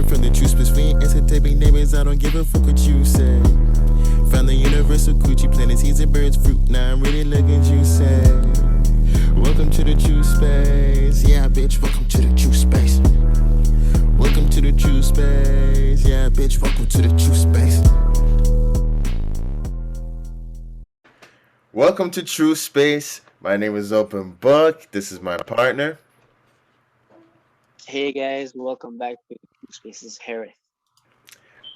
Coming from the Truspace, we ain't entertaining neighbors. I don't give a fuck what you say. Found the universal coochie planet, seeds and birds, fruit. Now I'm really looking juicy. Welcome to the true space. Yeah, bitch, welcome to the true space. Welcome to the true space. Yeah, bitch, welcome to the true space. Welcome to True Space. My name is Open Book. This is my partner. Hey guys, welcome back to Truspace. This is Harry.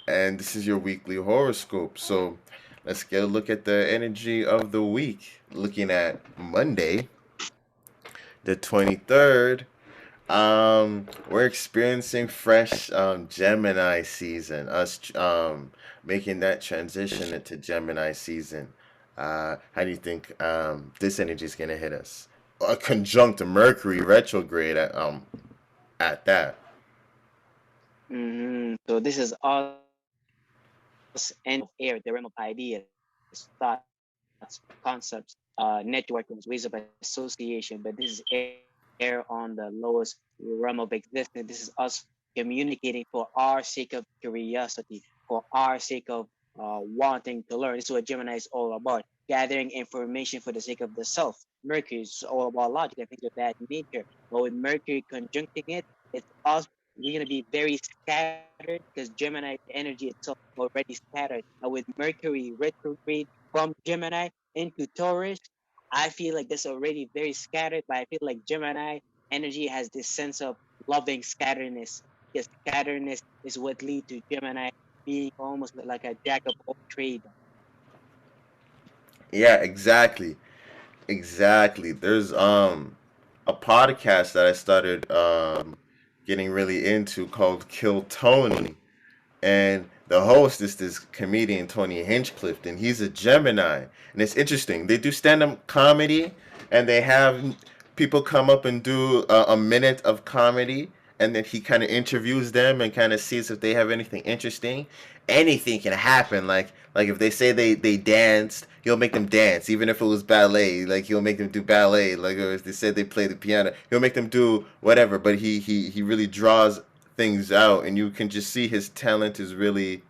And this is your weekly horoscope. So let's get a look at the energy of the week. Looking at Monday, the 23rd. We're experiencing fresh Gemini season. Us making that transition into Gemini season. How do you think this energy is gonna hit us? A conjunct Mercury retrograde at that. So this is us and air, the realm of ideas, thoughts, concepts, networking, ways of association. But this is air on the lowest realm of existence. This is us communicating for our sake of curiosity, for our sake of wanting to learn. This is what Gemini is all about. Gathering information for the sake of the self. Mercury is all about logic and things of that nature. But with Mercury conjuncting it, it's us. We're gonna be very scattered because Gemini energy itself already scattered. And with Mercury retrograde from Gemini into Taurus, I feel like this already very scattered. But I feel like Gemini energy has this sense of loving scatteredness. Because scatteredness is what leads to Gemini being almost like a jack of all trades. Yeah, exactly. Exactly. There's a podcast that I started getting really into called Kill Tony. And the host is this comedian Tony Hinchcliffe, and he's a Gemini. And it's interesting. They do stand-up comedy, and they have people come up and do a minute of comedy, and then he kind of interviews them and kind of sees if they have anything interesting. Anything can happen. Like if they say they danced, he'll make them dance, even if it was ballet. Like he'll make them do ballet. Like or if they said they play the piano, he'll make them do whatever. But he really draws things out, and you can just see his talent is really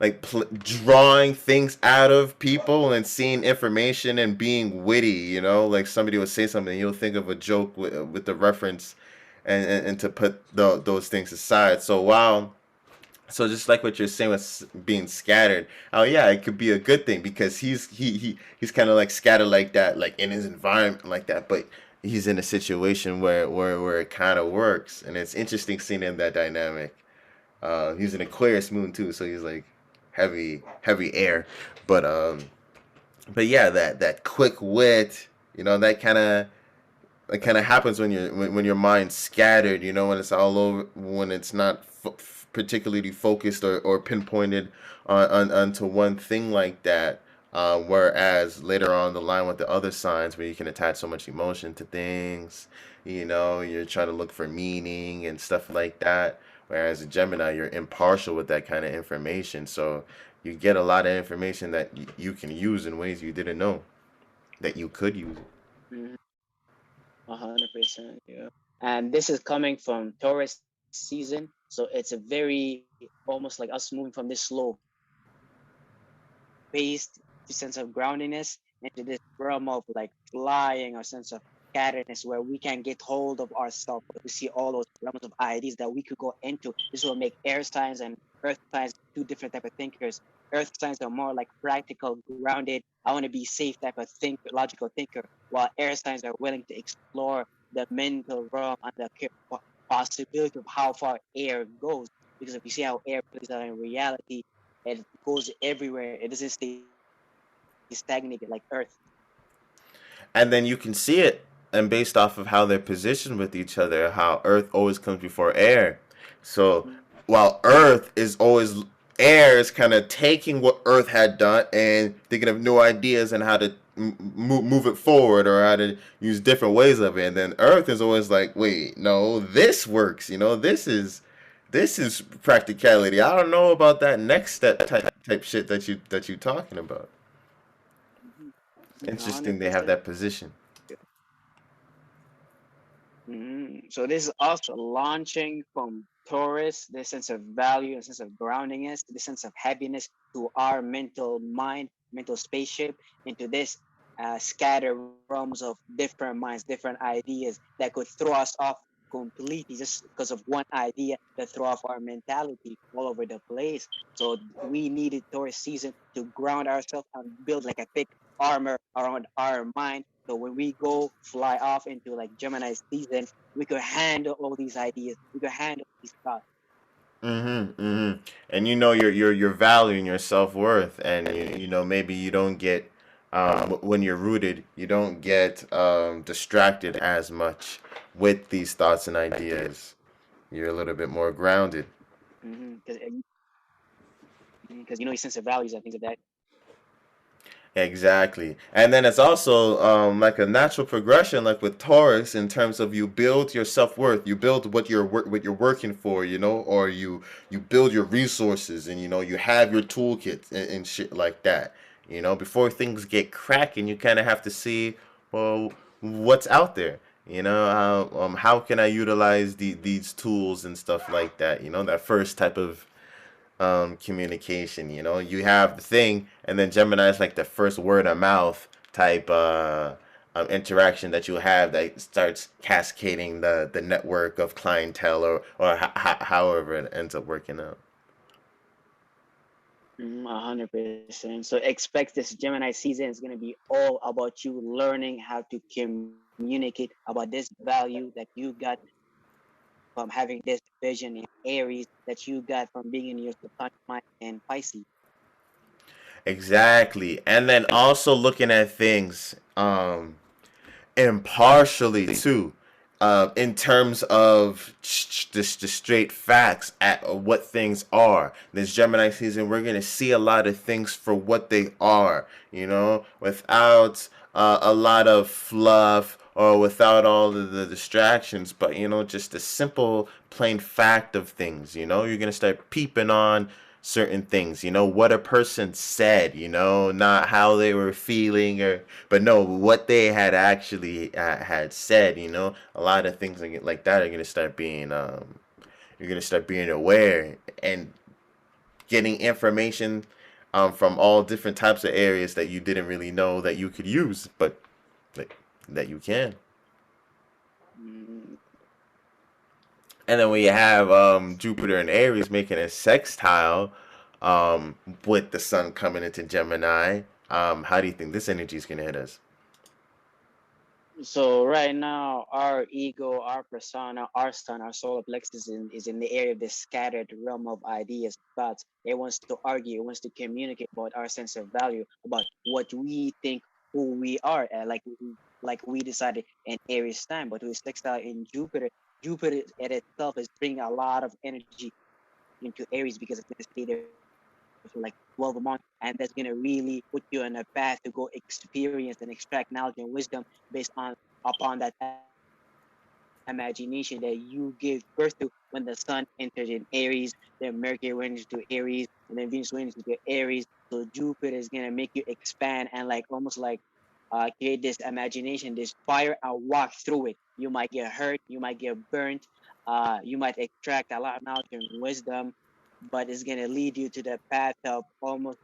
like drawing things out of people and seeing information and being witty. Like somebody would say something, you'll think of a joke with the reference, and to put those things aside. So just like what you're saying with being scattered, oh yeah, it could be a good thing because he's kind of like scattered like that, like in his environment like that, but he's in a situation where it kind of works, and it's interesting seeing him that dynamic. He's an Aquarius moon too, so he's like heavy air, but yeah, that quick wit, that kind of happens when your mind's scattered, when it's all over, when it's not particularly focused or pinpointed onto one thing like that. Whereas later on the line with the other signs where you can attach so much emotion to things, you're trying to look for meaning and stuff like that. Whereas a Gemini, you're impartial with that kind of information. So you get a lot of information that you can use in ways you didn't know that you could use it. Mhm. 100%, yeah. And this is coming from Taurus season, so it's a very almost like us moving from this slow paced sense of groundiness into this realm of like flying or sense of scatteredness where we can get hold of ourselves. We see all those realms of ideas that we could go into. This will make air signs and earth signs two different type of thinkers. Earth signs are more like practical, grounded. I want to be safe type of logical thinker, while air signs are willing to explore the mental realm and the possibility of how far air goes. Because if you see how air plays out in reality, it goes everywhere. It doesn't stay stagnated like Earth. And then you can see it, and based off of how they're positioned with each other, how Earth always comes before air. So while Earth is always, air is kind of taking what Earth had done and thinking of new ideas and how to move it forward, or how to use different ways of it. And then Earth is always like, wait, no, this works. This is practicality. I don't know about that next step type shit that you talking about. Interesting they have 100%. that position. So this is us launching from Taurus, the sense of value, a sense of groundingness, the sense of happiness to our mental mind, mental spaceship, into this scattered realms of different minds, different ideas that could throw us off completely just because of one idea that throw off our mentality all over the place. So we needed Taurus season to ground ourselves and build like a thick armor around our mind. So when we go fly off into like Gemini season, we could handle all these ideas. We could handle these thoughts. Mm-hmm. Mm-hmm. And you know your value and your self worth, and you know maybe you don't get when you're rooted, you don't get distracted as much with these thoughts and ideas. You're a little bit more grounded. Because you know your sense of values and things of that. Exactly. And then it's also like a natural progression, like with Taurus, in terms of you build your self worth, you build what you're working for, you know, or you build your resources, and you know you have your toolkit and shit like that. You know, before things get cracking, you kind of have to see, well, what's out there. You know, how can I utilize these tools and stuff like that. You know, that first type of communication. You know, you have the thing, and then Gemini is like the first word of mouth type interaction that you have that starts cascading the network of clientele or however it ends up working out. 100%. So expect this Gemini season is going to be all about you learning how to communicate about this value that you got from having this vision in Aries, that you got from being in your subconscious mind and Pisces. Exactly, and then also looking at things impartially too, in terms of just the straight facts at what things are. This Gemini season, we're gonna see a lot of things for what they are, you know, without a lot of fluff or without all of the distractions, but you know, just the simple, plain fact of things. You know, you're gonna start peeping on certain things, you know, what a person said, you know, not how they were feeling, or but no, what they had actually had said. You know, a lot of things like that are going to start being you're going to start being aware and getting information from all different types of areas that you didn't really know that you could use, but like, that you can. Mm, And then we have Jupiter and Aries making a sextile with the sun coming into Gemini. How do you think this energy is going to hit us? So right now, our ego, our persona, our sun, our solar plexus is in the area of this scattered realm of ideas, thoughts. It wants to argue, it wants to communicate about our sense of value, about what we think who we are, like we decided in Aries time, but with sextile in Jupiter, Jupiter at itself is bringing a lot of energy into Aries because it's going to stay there for like 12 months, and that's going to really put you on a path to go experience and extract knowledge and wisdom based on upon that imagination that you give birth to when the sun entered in Aries, then Mercury went into Aries, and then Venus went into Aries. So Jupiter is gonna make you expand and like almost like create this imagination, this fire, and walk through it. You might get hurt, you might get burnt, you might extract a lot of knowledge and wisdom, but it's gonna lead you to the path of almost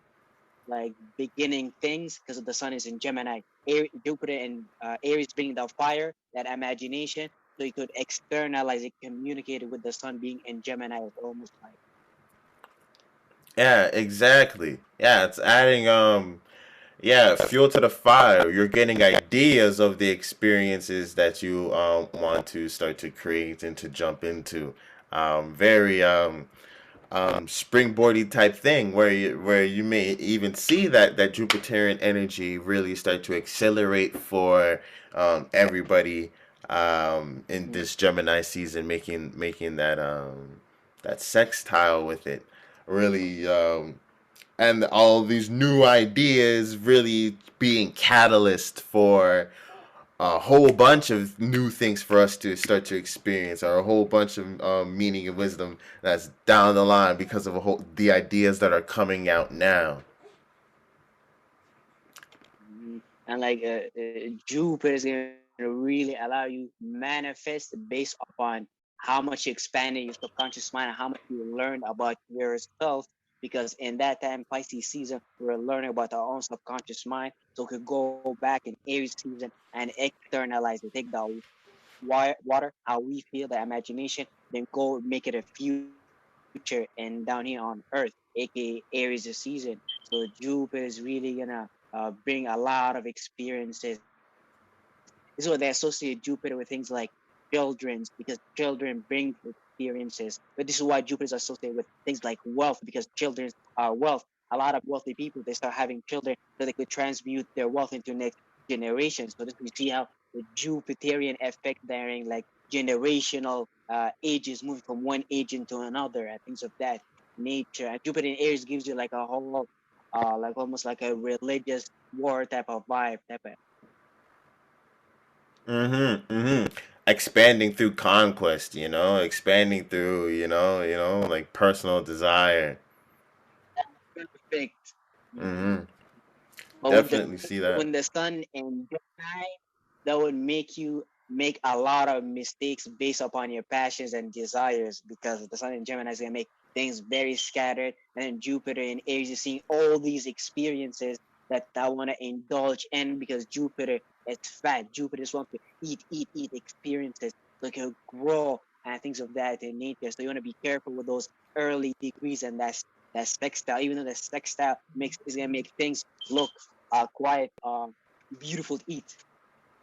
like beginning things because the sun is in Gemini. Jupiter and Aries bringing the fire, that imagination, so you could externalize it, communicate it with the sun being in Gemini. It's almost like Yeah, exactly. Yeah, it's adding yeah, fuel to the fire. You're getting ideas of the experiences that you want to start to create and to jump into. Very springboardy type thing where you may even see that Jupiterian energy really start to accelerate for everybody in this Gemini season, making that sextile with it really and all these new ideas really being catalyst for a whole bunch of new things for us to start to experience, or a whole bunch of meaning and wisdom that's down the line because of the ideas that are coming out now. and like Jupiter is gonna really allow you manifest based upon how much you expanded your subconscious mind and how much you learned about yourself. Because in that time, Pisces season, we're learning about our own subconscious mind. So we could go back in Aries season and externalize it, take the water, how we feel, the imagination, then go make it a future and down here on Earth, aka Aries season. So Jupiter is really gonna bring a lot of experiences. This is what they associate Jupiter with, things like children's, because children bring experiences. But this is why Jupiter is associated with things like wealth, because children are wealth. A lot of wealthy people, they start having children so they could transmute their wealth into next generation. So this we see how the Jupiterian effect bearing like generational ages, moving from one age into another and things of that nature. And Jupiter in Aries gives you like a whole like almost like a religious war type of vibe, type of Mm-hmm. Mm-hmm. Expanding through conquest, expanding through, like personal desire. perfect. Mm-hmm. But with the Definitely see that. when the sun in Gemini, that would make you make a lot of mistakes based upon your passions and desires, because the sun in Gemini is gonna make things very scattered, and then Jupiter in Aries is seeing all these experiences that I want to indulge in, because Jupiter is fat. Jupiter just wants to eat experiences, like a grow and things of that in nature. So you want to be careful with those early degrees, and that sextile. Even though the sextile makes is gonna make things look quite beautiful to eat.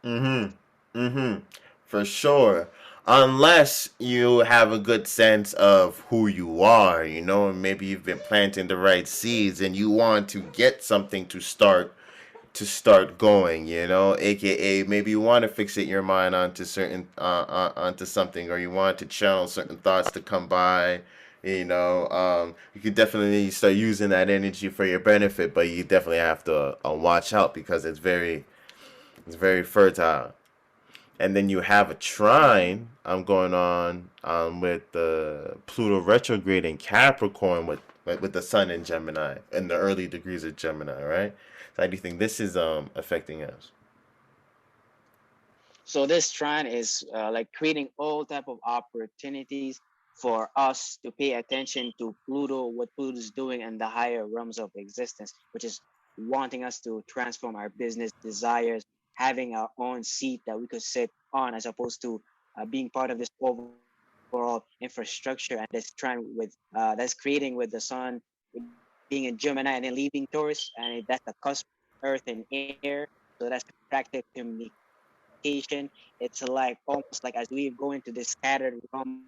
Mm-hmm. Mm-hmm. For sure. Unless you have a good sense of who you are, and maybe you've been planting the right seeds and you want to get something to start going, aka maybe you want to fixate your mind onto certain onto something, or you want to channel certain thoughts to come by. You could definitely start using that energy for your benefit, but you definitely have to watch out because it's very fertile. And then you have a trine going on with the Pluto retrograde in Capricorn with the Sun in Gemini in the early degrees of Gemini, right? So how do you think this is affecting us? So this trend is like creating all type of opportunities for us to pay attention to Pluto, what Pluto is doing in the higher realms of existence, which is wanting us to transform our business desires, having our own seat that we could sit on, as opposed to being part of this overall infrastructure. And this trend with that's creating with the sun being in Gemini and then leaving Taurus, and that's the cusp Earth and air. So that's practical communication. It's like almost like as we go into this scattered realm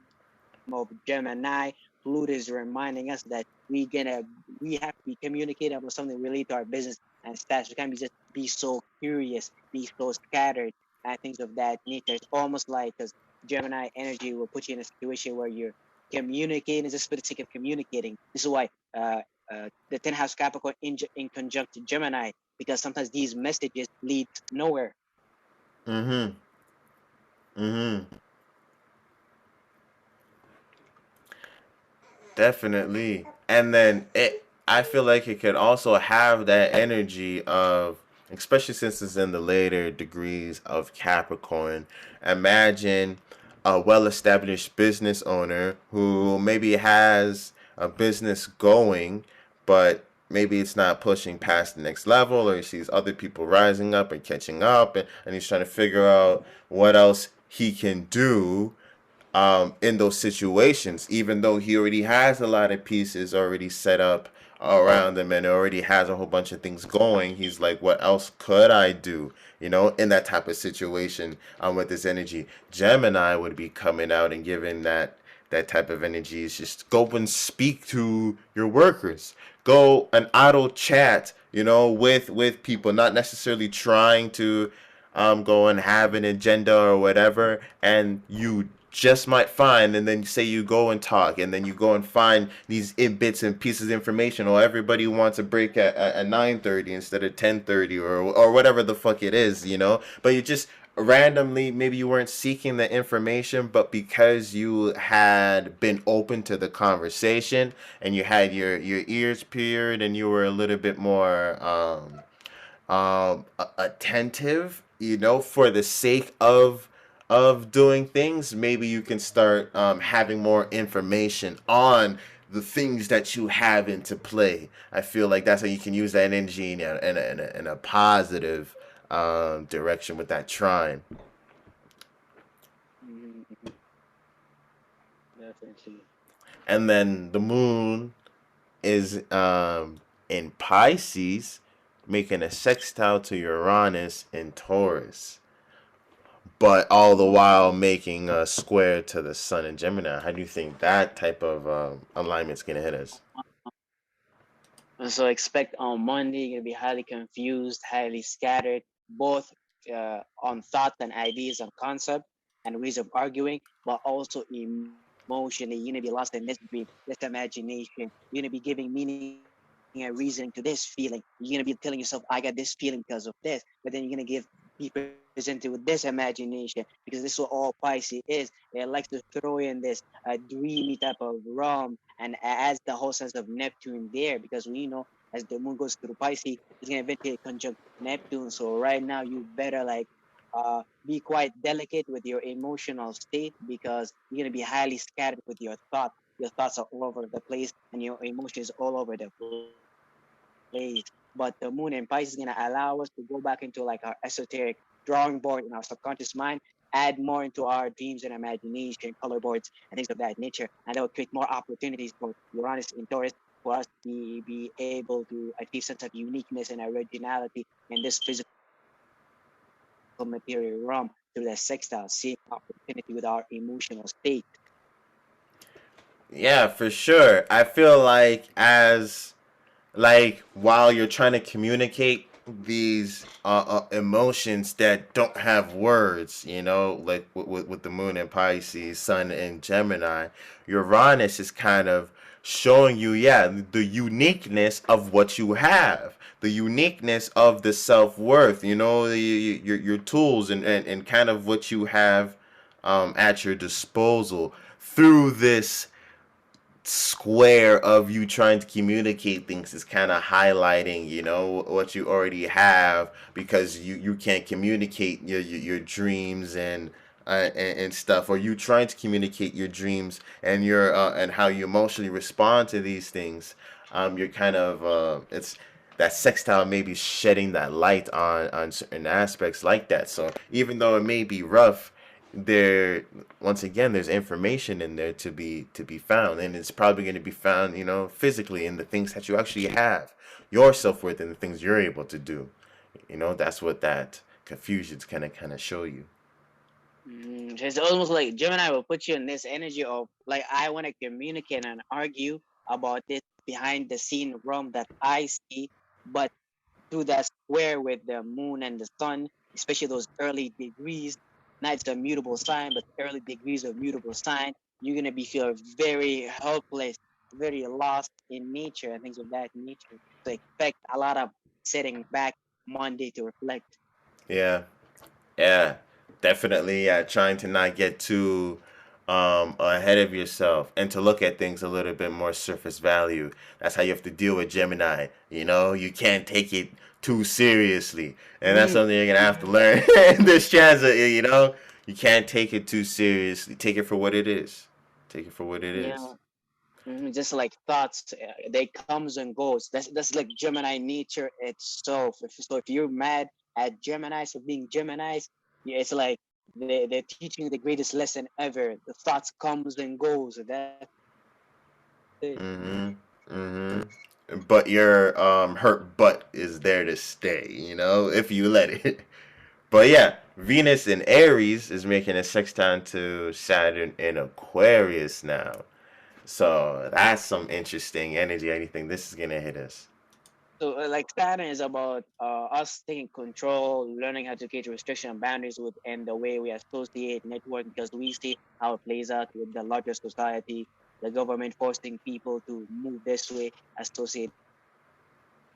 of Gemini, Pluto is reminding us that we have to be communicating about something related to our business and stats. We can't be so curious, be so scattered and things of that nature. It's almost like because Gemini energy will put you in a situation where you're communicating just for the sake of communicating. This is why the 10th house Capricorn in conjunct Gemini, because sometimes these messages lead nowhere. Mm-hmm. Mm-hmm. Definitely. And then I feel like it could also have that energy of, especially since it's in the later degrees of Capricorn. Imagine a well-established business owner who maybe has a business going, but maybe it's not pushing past the next level, or he sees other people rising up and catching up, and he's trying to figure out what else he can do in those situations, even though he already has a lot of pieces already set up around him and already has a whole bunch of things going. He's like, what else could I do? In that type of situation, with this energy, Gemini would be coming out and giving that type of energy. Is just go and speak to your workers. Go and idle chat, with people, not necessarily trying to go and have an agenda or whatever, and you just might find, and then say you go and talk, and then you go and find these bits and pieces of information, or everybody wants a break at 9:30 instead of 10:30, or whatever the fuck it is, but you just randomly, maybe you weren't seeking the information, but because you had been open to the conversation and you had your ears peeled and you were a little bit more attentive, for the sake of of doing things, maybe you can start having more information on the things that you have into play. I feel like that's how you can use that energy in a positive direction with that trine. Mhm. Definitely. And then the moon is in Pisces, making a sextile to Uranus in Taurus, but all the while making a square to the sun in Gemini. How do you think that type of alignment's gonna hit us? So expect on Monday you're gonna be highly confused, highly scattered, both on thoughts and ideas and concept and ways of arguing, but also emotionally. You're gonna be lost in this dream, this imagination. You're gonna be giving meaning and reasoning to this feeling. You're gonna be telling yourself, "I got this feeling because of this," but then you're gonna be presented with this imagination because this is what all Pisces is. It likes to throw in this dreamy type of realm and adds the whole sense of Neptune there because we know as the moon goes through Pisces, it's gonna eventually conjunct Neptune. So right now you better like be quite delicate with your emotional state because you're gonna be highly scattered with your thoughts. Your thoughts are all over the place and your emotions all over the place. But the moon in Pisces is gonna allow us to go back into like our esoteric drawing board in our subconscious mind, add more into our dreams and imagination, color boards, and things of that nature, and that will create more opportunities for Uranus in Taurus for us to be able to achieve sense of uniqueness and originality in this physical material realm through that sextile, seeing opportunity with our emotional state. Yeah, for sure. I feel like as like while you're trying to communicate these emotions that don't have words, like with the moon in Pisces, sun in Gemini, Uranus is kind of showing you, yeah, the uniqueness of what you have, the uniqueness of the self-worth, your tools and kind of what you have at your disposal through this square of you trying to communicate things is kind of highlighting what you already have because you can't communicate your dreams and stuff, or you trying to communicate your dreams and your and how you emotionally respond to these things. You're kind of it's that sextile may be shedding that light on certain aspects like that. So even though it may be rough, there once again there's information in there to be found, and it's probably going to be found physically in the things that you actually have, your self-worth, and the things you're able to do. That's what that confusion's kind of show you. So it's almost like Gemini will put you in this energy of like I want to communicate and argue about this behind the scene realm that I see, but through that square with the moon and the sun, especially those early degrees. Now it's a mutable sign, but early degrees of mutable sign, you're gonna be feel very helpless, very lost in nature and things of that nature. So expect a lot of sitting back Monday to reflect. Yeah, yeah, definitely. Yeah, trying to not get too ahead of yourself and to look at things a little bit more surface value. That's how you have to deal with Gemini. You can't take it too seriously, and that's something you're gonna have to learn in this transit. You can't take it too seriously. Take it for what it is. Take it for what it is. Yeah. Just like thoughts, they comes and goes. That's like Gemini nature itself. So if you're mad at Gemini's for being Gemini's, yeah, it's like they're teaching the greatest lesson ever. The thoughts comes and goes. That's it. Mm-hmm. Mm-hmm. But your hurt butt is there to stay, if you let it. But yeah, Venus in Aries is making a sextile to Saturn in Aquarius now. So that's some interesting energy. I think this is gonna hit us. So like Saturn is about us taking control, learning how to create restriction and boundaries within the way we associate network because we see how it plays out with the larger society, the government forcing people to move this way, associate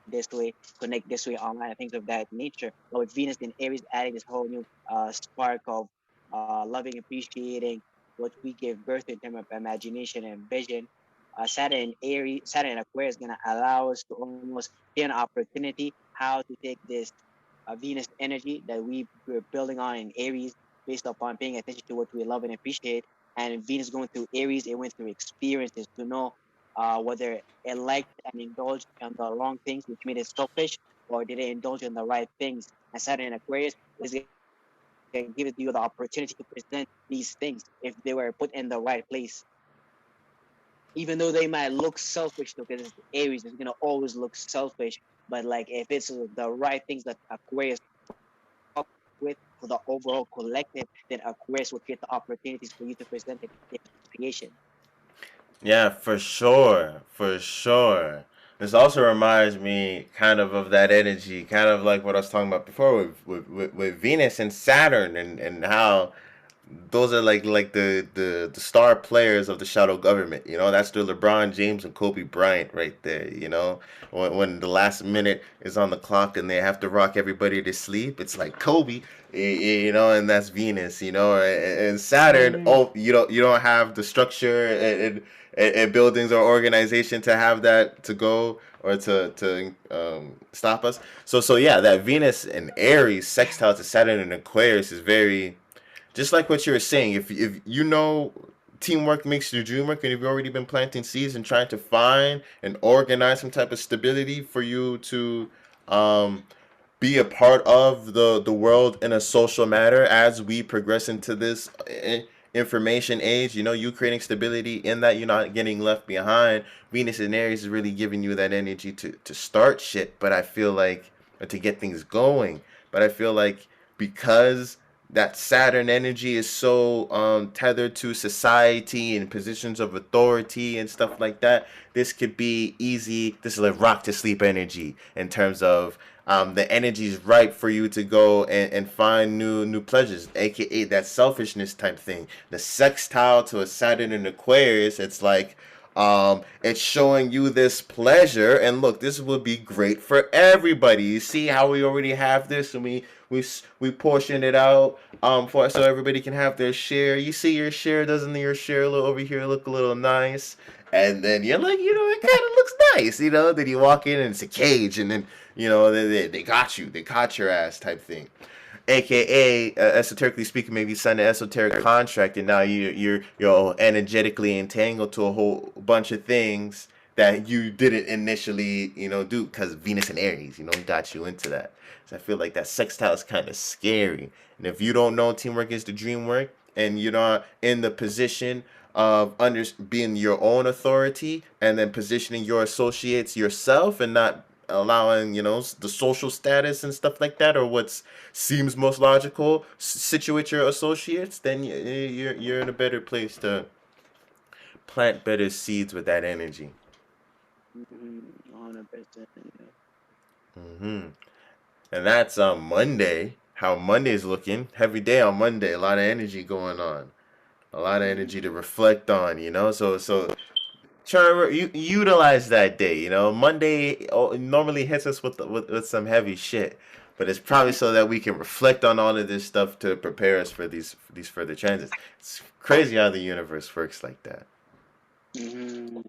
this way, connect this way online, and things of that nature. But with Venus in Aries adding this whole new spark of loving, appreciating what we give birth in terms of imagination and vision. Saturn in Aquarius is gonna allow us to almost see an opportunity how to take this Venus energy that we're building on in Aries based upon paying attention to what we love and appreciate. And Venus going through Aries, it went through experiences to know whether it liked and indulged in the wrong things, which made it selfish, or did it indulge in the right things. And Saturn in Aquarius is going to give you the opportunity to present these things if they were put in the right place. Even though they might look selfish, though, because it's Aries, it's gonna always look selfish. But like, if it's the right things that Aquarius fuck with for the overall collective, then Aquarius will create the opportunities for you to present it in creation. Yeah, for sure, for sure. This also reminds me kind of that energy, kind of like what I was talking about before with Venus and Saturn, and how those are like the star players of the shadow government. You know, that's the LeBron James and Kobe Bryant right there. You know, when the last minute is on the clock and they have to rock everybody to sleep, it's like Kobe. You know, and that's Venus. You know, and Saturn. Mm-hmm. Oh, you don't have the structure and buildings or organization to have that to go or to stop us. So yeah, that Venus and Aries sextile to Saturn and Aquarius is very just like what you were saying. If you know teamwork makes the dream work, and if you've already been planting seeds and trying to find and organize some type of stability for you to um, be a part of the world in a social manner as we progress into this information age. You know, you creating stability in that you're not getting left behind. Venus and Aries is really giving you that energy to start shit, but I feel like or to get things going. But I feel like because that Saturn energy is so tethered to society and positions of authority and stuff like that, this could be easy. This is like rock to sleep energy in terms of the energy is ripe for you to go and find new pleasures, aka that selfishness type thing. The sextile to a Saturn and Aquarius, it's like it's showing you this pleasure, and look, this will be great for everybody. You see how we already have this, and we portion it out for so everybody can have their share. You see your share, doesn't your share a little over here look a little nice? And then you're like, it kind of looks nice, Then you walk in and it's a cage, and then they got you, they caught your ass type thing. AKA, esoterically speaking, maybe you sign an esoteric contract, and now you're energetically entangled to a whole bunch of things that you didn't initially do because Venus and Aries got you into that. So I feel like that sextile is kind of scary. And if you don't know teamwork is the dream work, and you're not in the position of being your own authority, and then positioning your associates yourself, and not allowing the social status and stuff like that, or what seems most logical, situate your associates, then you're in a better place to plant better seeds with that energy. 100%. Yeah. hmm And that's on Monday. How Monday's looking? Heavy day on Monday. A lot of energy going on. A lot of energy to reflect on. So try to utilize that day. Monday normally hits us with some heavy shit, but it's probably so that we can reflect on all of this stuff to prepare us for these further transits. It's crazy how the universe works like that. Mm-hmm.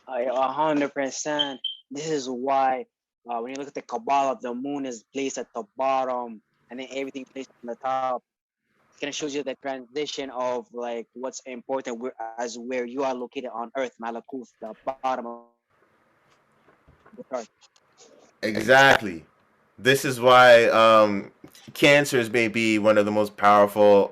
100%. This is why when you look at the Kabbalah, the moon is placed at the bottom, and then everything placed on the top. It kind of shows you the transition of like what's important as where you are located on Earth, Malakuf, the bottom of the chart. Exactly. This is why cancers may be one of the most powerful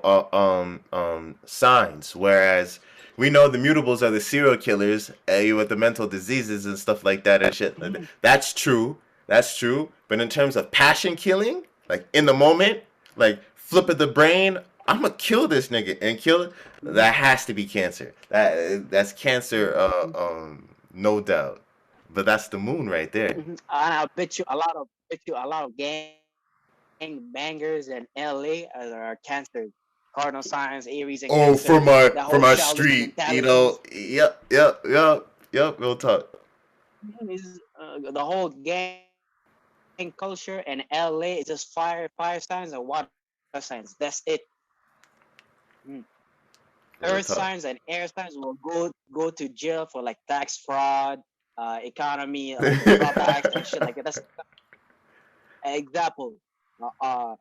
signs, whereas we know the mutables are the serial killers with the mental diseases and stuff like that and shit. That's true. That's true. But in terms of passion killing, like in the moment, like flip of the brain, I'm gonna kill this nigga and kill it. That has to be cancer. That's cancer, no doubt. But that's the moon right there. And I bet you a lot of gangbangers in LA are cancers. Cardinal signs, Aries and Cancer. Oh, The whole for my childish street, mentalities. yep. Real talk. The whole gang culture in LA is just fire signs and water signs. That's it. Earth signs Real and talk. air signs will go to jail for like tax fraud, economy, like drawbacks and shit like that. That's example. Uh, uh,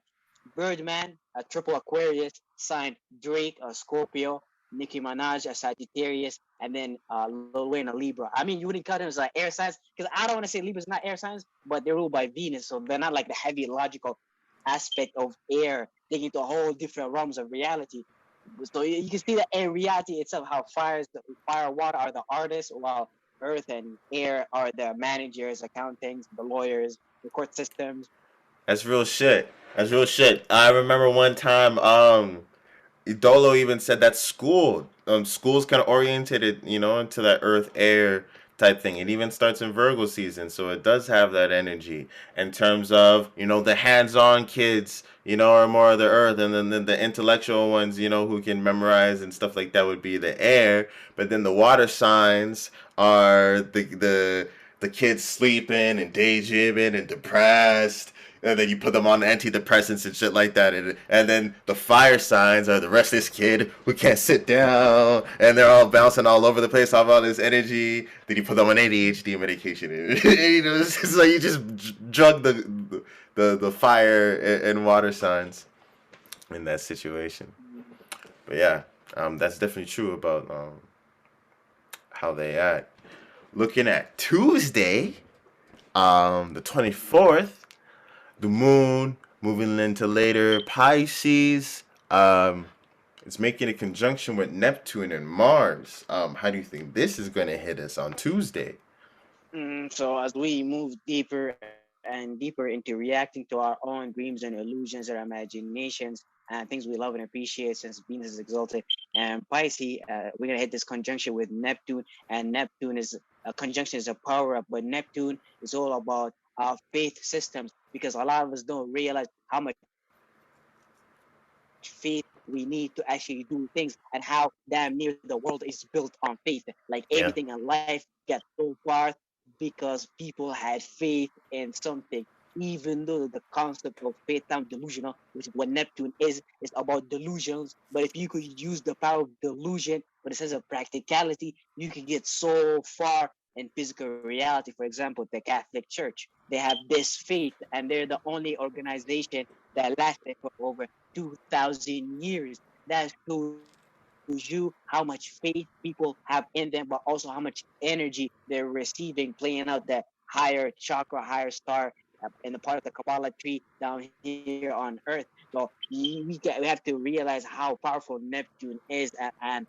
Birdman, a triple Aquarius, signed Drake, a Scorpio, Nicki Minaj, a Sagittarius, and then Lil Wayne, a Libra. I mean, you wouldn't cut them as like air signs because I don't want to say Libra's not air signs, but they're ruled by Venus, so they're not like the heavy logical aspect of air, taking into a whole different realms of reality. So you can see that in reality itself, how fire, water are the artists, while earth and air are the managers, accountants, the lawyers, the court systems. That's real shit. That's real shit. I remember one time, Idolo even said that school's kind of oriented, into that earth air type thing. It even starts in Virgo season, so it does have that energy in terms of, the hands-on kids, are more of the earth, and then the intellectual ones, who can memorize and stuff like that would be the air. But then the water signs are the kids sleeping and daydreaming and depressed, and then you put them on antidepressants and shit like that, and then the fire signs are the restless kid who can't sit down, and they're all bouncing all over the place off all this energy. Then you put them on ADHD medication, and, it's like you just drug the fire and water signs in that situation. But yeah, that's definitely true about how they act. Looking at Tuesday, the 24th, the moon moving into later Pisces. It's making a conjunction with Neptune and Mars. How do you think this is going to hit us on Tuesday? So as we move deeper and deeper into reacting to our own dreams and illusions or imaginations and things we love and appreciate, since Venus is exalted and Pisces, we're gonna hit this conjunction with Neptune, and Neptune is a conjunction is a power up, but Neptune is all about our faith systems, because a lot of us don't realize how much faith we need to actually do things and how damn near the world is built on faith. Like everything in life gets Yeah. so far because people had faith in something, even though the concept of faith sounds delusional, which is what Neptune is about delusions. But if you could use the power of delusion, but it says of practicality, you could get so far in physical reality. For example, the Catholic Church, they have this faith, and they're the only organization that lasted for over 2,000 years. That shows you how much faith people have in them, but also how much energy they're receiving, playing out that higher chakra, higher star in the part of the Kabbalah tree down here on Earth. So we have to realize how powerful Neptune is, and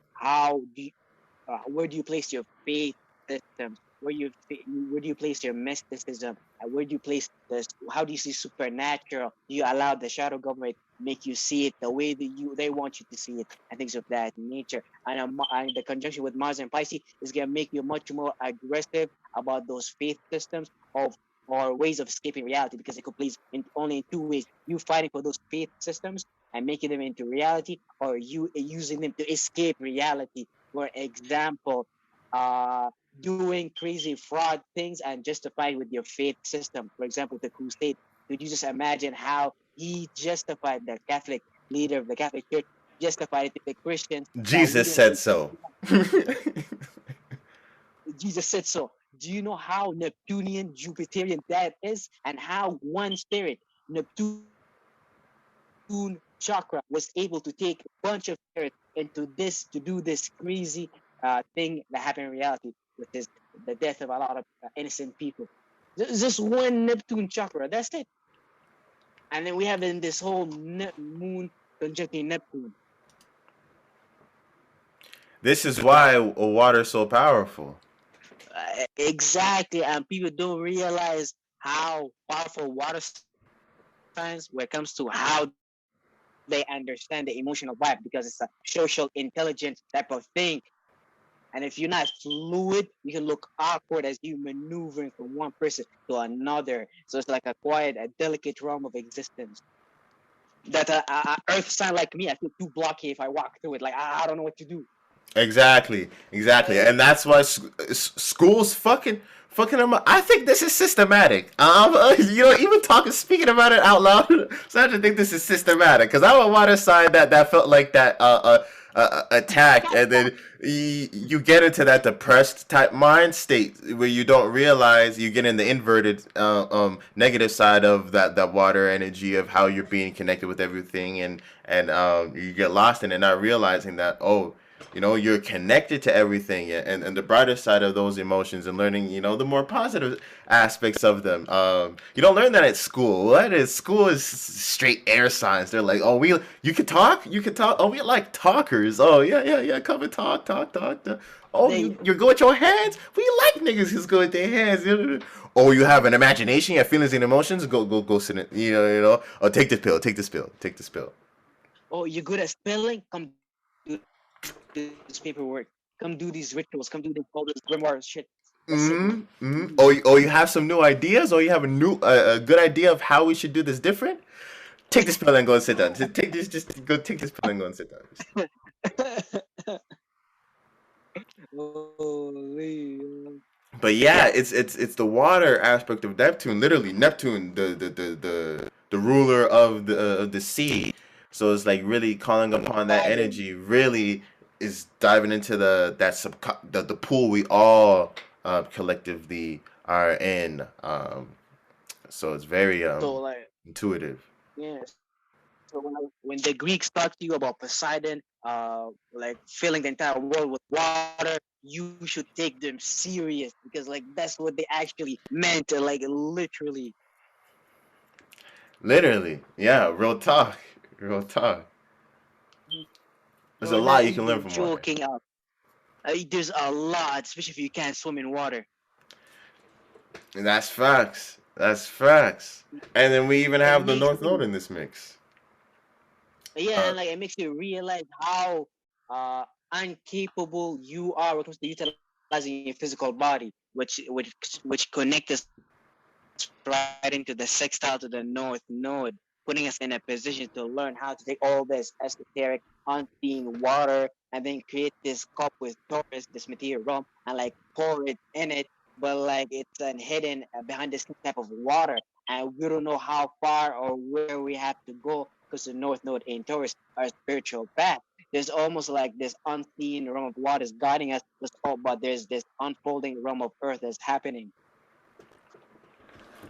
where do you place your faith systems? Where do you place your mysticism? And where do you place this? How do you see supernatural? Do you allow the shadow government make you see it the way that they want you to see it, and things of that nature? And the conjunction with Mars and Pisces is gonna make you much more aggressive about those faith systems of or ways of escaping reality, because it could place in only in two ways: you fighting for those faith systems and making them into reality, or you using them to escape reality. For example, doing crazy fraud things and justifying with your faith system. For example, the crusade. Could you just imagine how he justified, the Catholic leader of the Catholic Church justified it to the Christians that we Jesus don't said believe so. Jesus said so. Do you know how Neptunian, Jupiterian that is, and how one spirit, Neptune chakra, was able to take a bunch of spirits into this to do this crazy thing that happened in reality, which is the death of a lot of innocent people. Just one Neptune chakra. That's it. And then we have in this whole moon conjuncting Neptune. This is why water is so powerful. Exactly, and people don't realize how powerful water signs when it comes to how they understand the emotional vibe, because it's a social intelligence type of thing. And if you're not fluid, you can look awkward as you maneuvering from one person to another. So it's like a quiet, a delicate realm of existence. That Earth sign like me, I feel too blocky if I walk through it. Like I don't know what to do. Exactly, and that's why schools fucking them up. I think this is systematic. Even speaking about it out loud, so I just think this is systematic because I'm a water sign that felt like that attacked, and then you get into that depressed type mind state where you don't realize you get in the inverted negative side of that water energy of how you're being connected with everything, and you get lost in it, not realizing that, oh, you're connected to everything, and the brighter side of those emotions, and learning, the more positive aspects of them. You don't learn that at school. What is school is straight air signs. They're like, oh, you can talk, Oh, we like talkers. Oh, yeah, yeah, yeah. Come and talk. Oh, They you're good with your hands. We like niggas who's good with their hands. Oh, you have an imagination, you have feelings and emotions. Go sit in. Oh, take this pill. Take this pill. Take this pill. oh, you're good at spelling? Come do this paperwork. Come do these rituals. Come do all this grimoire shit. That's it. Oh, you have some new ideas, or you have a good idea of how we should do this different. Take this pill and go and sit down. Just go take this pill and go and sit down. Holy. But yeah, Yeah. it's the water aspect of Neptune. Literally, Neptune, the ruler of the sea. So it's like really calling upon that Dragon. energy. Really is diving into the pool we all collectively are in. So it's very So like, intuitive. yeah. So when the Greeks talk to you about Poseidon, like filling the entire world with water, you should take them serious because like that's what they actually meant, like literally. Literally, yeah, real talk, real talk. There's a You're lot not you can learn even from water. joking out. There's a lot, especially if you can't swim in water. And that's facts. That's facts. And then we even It have the makes North Node you, in this mix. yeah, Uh, and like it makes you realize how incapable you are when it comes to utilizing your physical body, which connect us right into the sextile to the North Node, putting us in a position to learn how to take all this esoteric, unseen water and then create this cup with Taurus, this material realm, and like pour it in it. But like it's hidden behind this type of water, and we don't know how far or where we have to go because the North Node in Taurus are spiritual path. There's almost like this unseen realm of waters guiding us, but there's this unfolding realm of earth that's happening.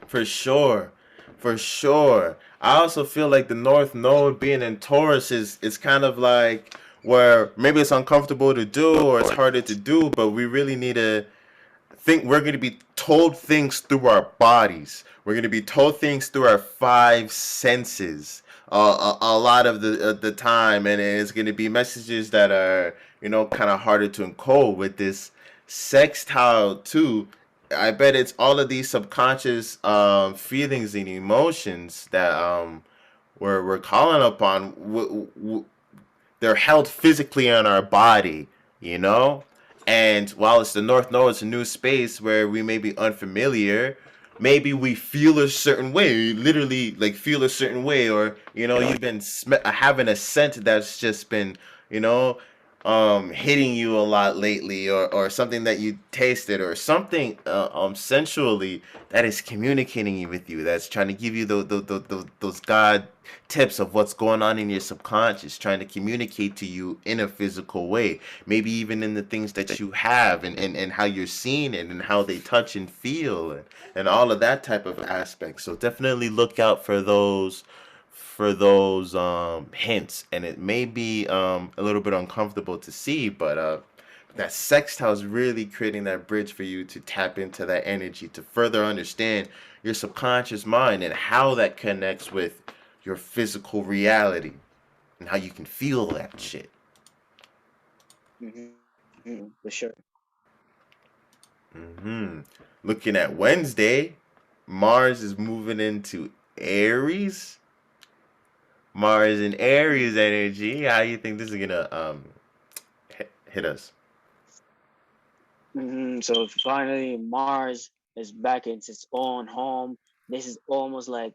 for sure. For sure. I also feel like the North Node being in Taurus is kind of like where maybe it's uncomfortable to do or it's harder to do, but we really need to think we're going to be told things through our bodies. We're going to be told things through our five senses. A lot of the time, and it's going to be messages that are kind of harder to encode with this sextile too. I bet it's all of these subconscious feelings and emotions that we're calling upon. They're held physically in our body, you know? And while it's the North Node, it's a new space where we may be unfamiliar. Maybe we feel a certain way, literally like feel a certain way, or you've been having a scent that's just been, you know, hitting you a lot lately, or something that you tasted, or something sensually that is communicating with you, that's trying to give you those God tips of what's going on in your subconscious, trying to communicate to you in a physical way, maybe even in the things that you have, and how you're seeing it, and how they touch and feel, and all of that type of aspect. So definitely look out for those hints, and it may be a little bit uncomfortable to see, but that sextile is really creating that bridge for you to tap into that energy to further understand your subconscious mind and how that connects with your physical reality and how you can feel that shit. For sure. Looking at Wednesday, Mars is moving into Aries. Mars and Aries energy. How do you think this is gonna hit us? So finally, Mars is back in its own home. This is almost like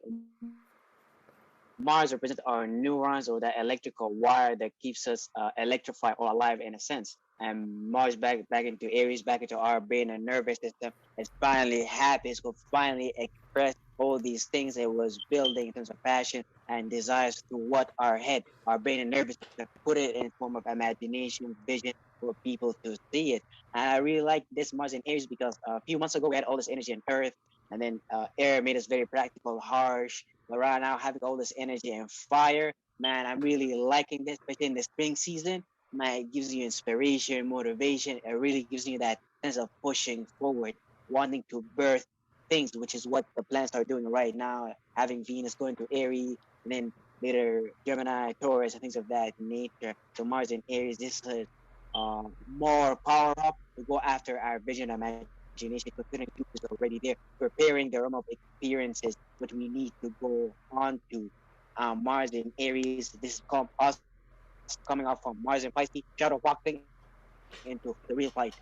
Mars represents our neurons or that electrical wire that keeps us electrified or alive in a sense. And Mars back into Aries, back into our brain and nervous system. It's finally happy. It's going to finally express all these things it was building in terms of passion, and desires to what our head, our brain, and nervous system put it in form of imagination, vision for people to see it. And I really like this Mars in Aries because a few months ago we had all this energy on Earth, and then air made us very practical, harsh. But right now, having all this energy and fire, man, I'm really liking this, especially in the spring season. Man, it gives you inspiration, motivation. It really gives you that sense of pushing forward, wanting to birth things, which is what the planets are doing right now. Having Venus going to Aries, and then later Gemini, Taurus, and things of that nature. So Mars in Aries, this is more power up to go after our vision and imagination, considering Jupiter is already there, preparing the realm of experiences, which we need to go on to. Mars in Aries, this is us coming out from Mars in Pisces, shadow boxing into the real fight.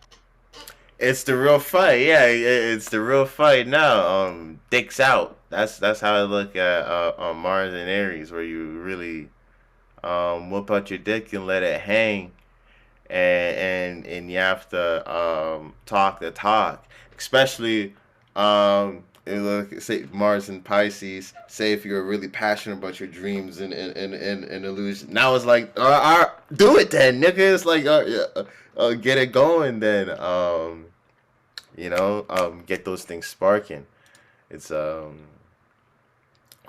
It's the real fight. Yeah, it's the real fight now. Dicks out. That's how I look at on Mars and Aries, where you really whip out your dick and let it hang, and you have to talk the talk, especially look, say Mars and Pisces. Say if you're really passionate about your dreams and illusion. Now it's like, do it then, nigga. It's like, get it going then. Get those things sparking. It's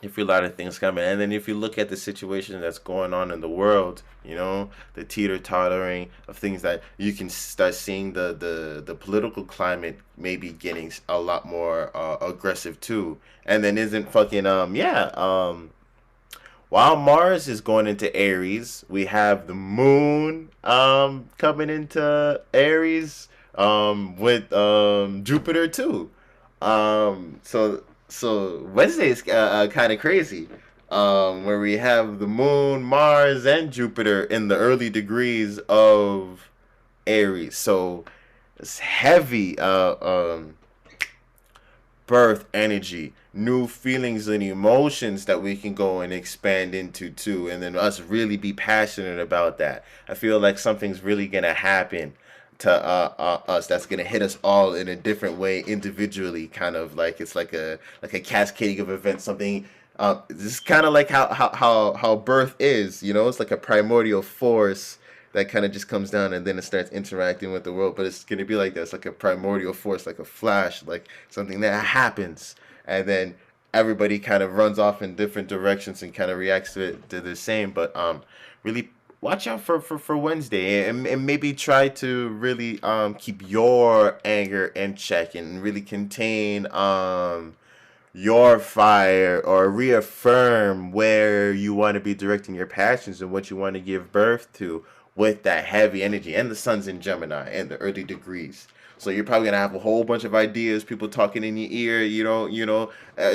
you feel a lot of things coming, and then if you look at the situation that's going on in the world, the teeter-tottering of things, that you can start seeing the political climate maybe getting a lot more aggressive too. And then isn't fucking while Mars is going into Aries, we have the moon coming into Aries with Jupiter too. So Wednesday is kind of crazy, where we have the moon, Mars, and Jupiter in the early degrees of Aries. So it's heavy birth energy, new feelings and emotions that we can go and expand into too, and then us really be passionate about that. I feel like something's really gonna happen to us that's gonna hit us all in a different way individually, kind of like it's like a cascading of events. Something this is kind of like how birth is. It's like a primordial force that kind of just comes down and then it starts interacting with the world. But it's going to be like that. It's like a primordial force, like a flash, like something that happens. And then everybody kind of runs off in different directions and kind of reacts to it to the same. But really watch out for Wednesday, and maybe try to really keep your anger in check and really contain your fire, or reaffirm where you want to be directing your passions and what you want to give birth to with that heavy energy. And the sun's in Gemini and the early degrees, so you're probably gonna have a whole bunch of ideas, people talking in your ear,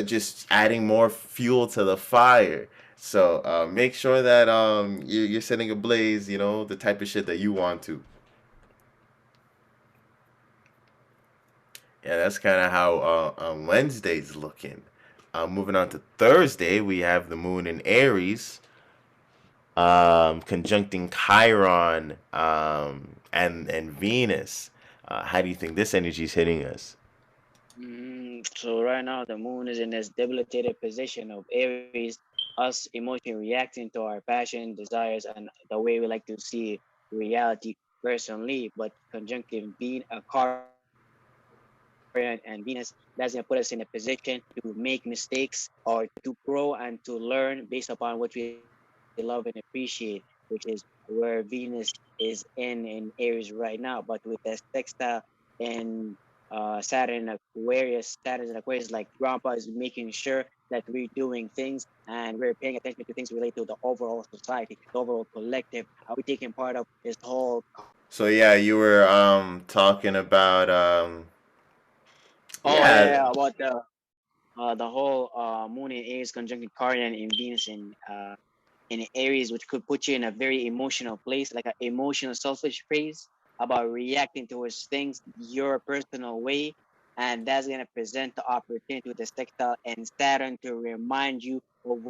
just adding more fuel to the fire. So make sure that you're setting ablaze, the type of shit that you want to. Yeah, that's kind of how Wednesday's looking. Moving on to Thursday, we have the moon in Aries, conjuncting Chiron, and Venus. How do you think this energy is hitting us? So right now the moon is in this debilitated position of Aries, us emotionally reacting to our passion, desires, and the way we like to see reality personally. But conjunctive being a Chiron and Venus, that's gonna put us in a position to make mistakes or to grow and to learn based upon what we love and appreciate, which is where Venus is in Aries right now. But with the sextile and Saturn's in Aquarius, like Grandpa is making sure that we're doing things and we're paying attention to things related to the overall society, the overall collective. Are we taking part of this whole So yeah, you were talking about Oh yeah, yeah. yeah, about the whole moon in Aries conjunction Chiron in Venus in Aries, which could put you in a very emotional place, like an emotional selfish phase about reacting towards things your personal way, and that's gonna present the opportunity with the sextile and Saturn to remind you of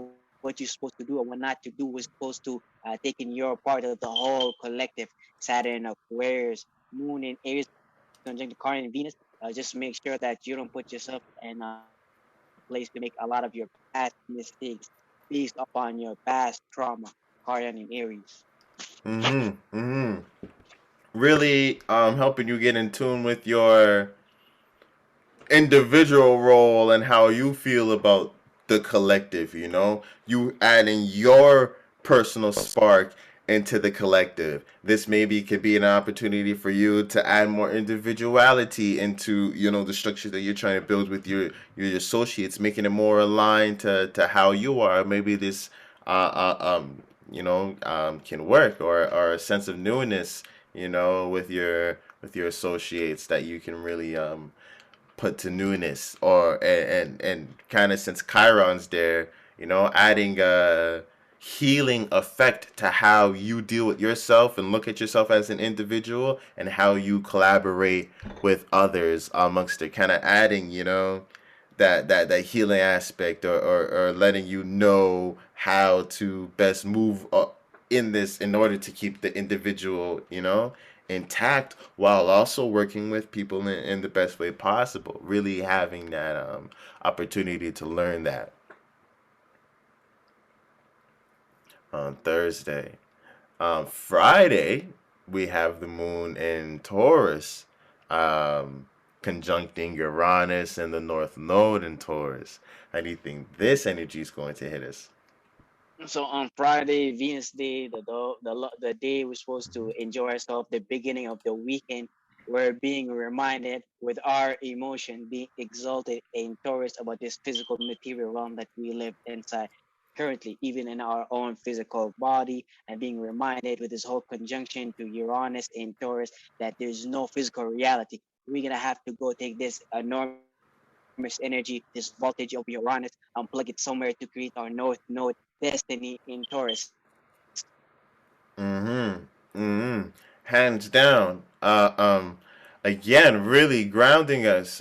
what you're supposed to do and what not to do. We're supposed to take in your part of the whole collective. Saturn Aquarius, Moon in Aries conjunct Chiron and Venus. Just make sure that you don't put yourself in a place to make a lot of your past mistakes. based upon your past trauma, Cardian in Aries. Mm-hmm. Mm-hmm. Really helping you get in tune with your individual role and how you feel about the collective, you know? You adding your personal spark into the collective. This maybe could be an opportunity for you to add more individuality into, you know, the structure that you're trying to build with your associates, making it more aligned to how you are. Maybe this can work, or a sense of newness, you know, with your associates that you can really put to newness, or and kind of, since Chiron's there, you know, adding a healing effect to how you deal with yourself and look at yourself as an individual, and how you collaborate with others amongst it, kind of adding, you know, that healing aspect, or letting you know how to best move in this, in order to keep the individual, you know, intact, while also working with people in the best way possible. Really having that opportunity to learn that on Thursday. Friday, we have the moon in Taurus, um, conjuncting Uranus and the North Node in Taurus. How do you think this energy is going to hit us? So on Friday, Venus Day, the day we're supposed to enjoy ourselves, the beginning of the weekend, we're being reminded with our emotion being exalted in Taurus about this physical material realm that we live inside currently, even in our own physical body, and being reminded with this whole conjunction to Uranus in Taurus that there's no physical reality. We're gonna have to go take this enormous energy, this voltage of Uranus, and plug it somewhere to create our North Node destiny in Taurus. Mm-hmm. Mm-hmm. Hands down. Again, really grounding us.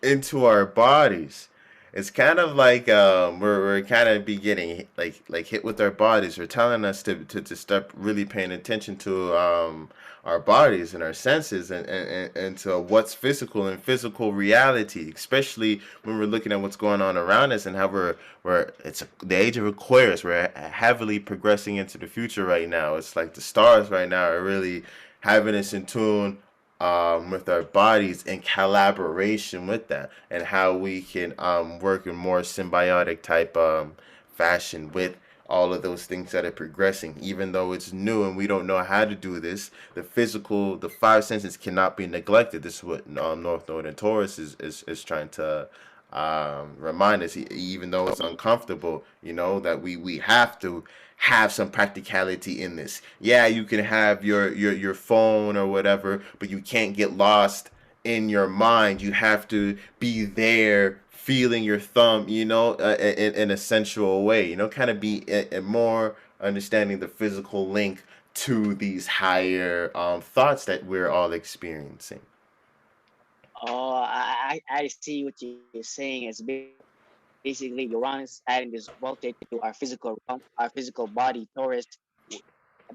Into our bodies. It's kind of like we're kind of be getting like hit with our bodies. We're telling us to start really paying attention to our bodies and our senses, and to what's physical and physical reality, especially when we're looking at what's going on around us, and how we're it's the age of Aquarius. We're heavily progressing into the future right now. It's like the stars right now are really having us in tune with our bodies, in collaboration with that, and how we can work in more symbiotic type fashion with all of those things that are progressing. Even though it's new and we don't know how to do this, the five senses cannot be neglected. This is what North Node and Taurus is trying to remind us, even though it's uncomfortable, you know, that we have to have some practicality in this. Yeah, you can have your phone or whatever, but you can't get lost in your mind. You have to be there feeling your thumb, you know, in a sensual way, you know, kind of be a more understanding the physical link to these higher thoughts that we're all experiencing. Oh, I see what you're saying. It's basically Uranus adding this voltage to our physical realm, our physical body, Taurus,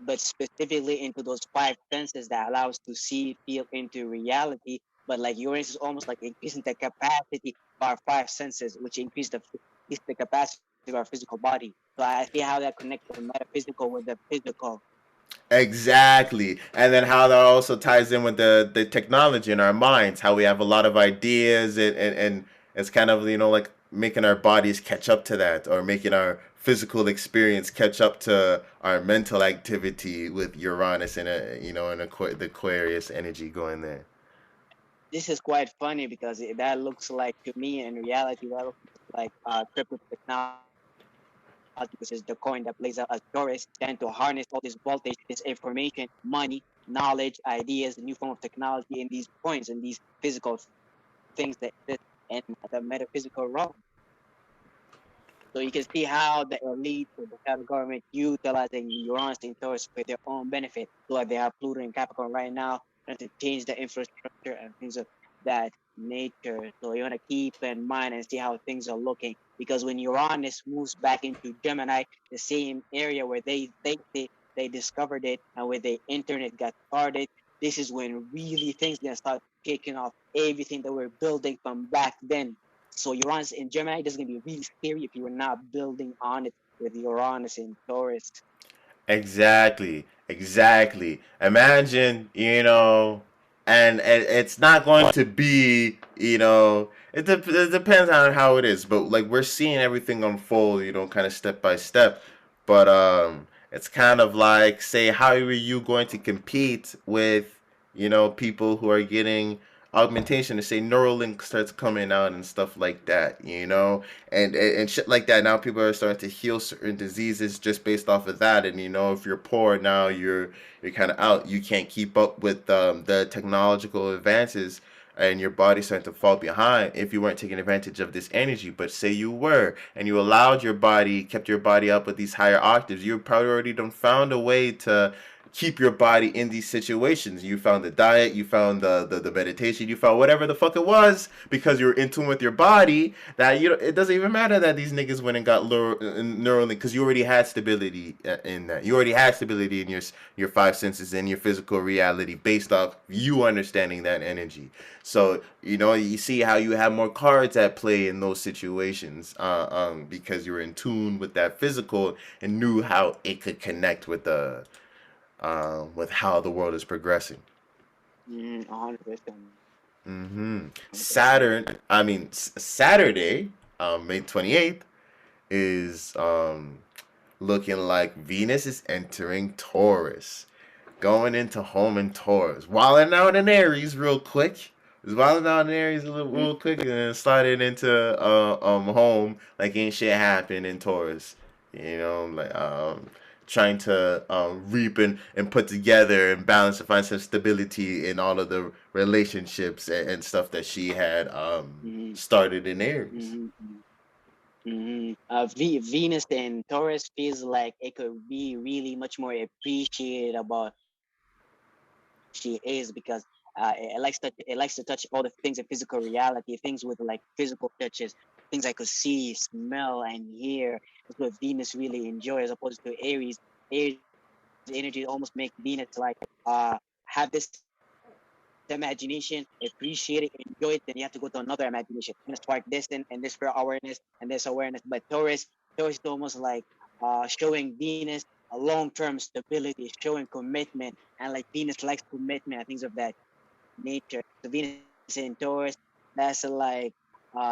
but specifically into those five senses that allow us to see, feel into reality. But like Uranus is almost like increasing the capacity of our five senses, which increase the capacity of our physical body. So I see how that connects the metaphysical with the physical. Exactly. And then how that also ties in with the technology in our minds, how we have a lot of ideas, and it's kind of, you know, like making our bodies catch up to that, or making our physical experience catch up to our mental activity with Uranus and the Aquarius energy going there. This is quite funny because that looks like, to me, in reality, that looks like crypto technology, which is the coin that plays out as Doris, tend to harness all this voltage, this information, money, knowledge, ideas, the new form of technology in these coins and these physical things that exist in the metaphysical realm. So you can see how the elite or the federal government utilizing Uranus and Taurus for their own benefit. So like they have Pluto and Capricorn right now, trying to change the infrastructure and things of that nature. So you want to keep in mind and see how things are looking. Because when Uranus moves back into Gemini, the same area where they think they discovered it and where the internet got started, this is when really things gonna start kicking off everything that we're building from back then. So Uranus in Gemini, this is gonna be really scary if you are not building on it with Uranus in Taurus. Exactly, exactly. Imagine, and it's not going to be, it depends on how it is, but like we're seeing everything unfold, kind of step by step. But it's kind of like, say, how are you going to compete with, people who are getting augmentation to say Neuralink starts coming out and stuff like that, and shit like that. Now people are starting to heal certain diseases just based off of that. And if you're poor now, you're kind of out. You can't keep up with the technological advances, and your body's starting to fall behind if you weren't taking advantage of this energy. But say you were, and you allowed your body, kept your body up with these higher octaves, you probably already done found a way to keep your body in these situations. You found the diet, you found the meditation, you found whatever the fuck it was, because you're in tune with your body, that it doesn't even matter that these niggas went and got Neuralink, because you already had stability in that. You already had stability in your five senses and your physical reality based off you understanding that energy. So you see how you have more cards at play in those situations, because you were in tune with that physical and knew how it could connect with how the world is progressing. 100%. Saturday, May 28th, is looking like Venus is entering Taurus, going into home in Taurus, wilding out in Aries real quick. Just wilding out in Aries real quick, and then sliding into home like ain't shit happened in Taurus. Like trying to reap and put together and balance and find some stability in all of the relationships and stuff that she had Mm-hmm. started in Aries. Mm-hmm. Venus in Taurus feels like it could be really much more appreciated about who she is, because it likes to touch all the things of physical reality, things with like physical touches, things I could see, smell, and hear. That's what Venus really enjoys, as opposed to Aries. Aries energy almost make Venus like have this imagination, appreciate it, enjoy it, then you have to go to another imagination. I'm gonna spark this and this for awareness and this awareness. But Taurus is almost like showing Venus a long-term stability, showing commitment, and like Venus likes commitment and things of that nature. So Venus in Taurus, that's like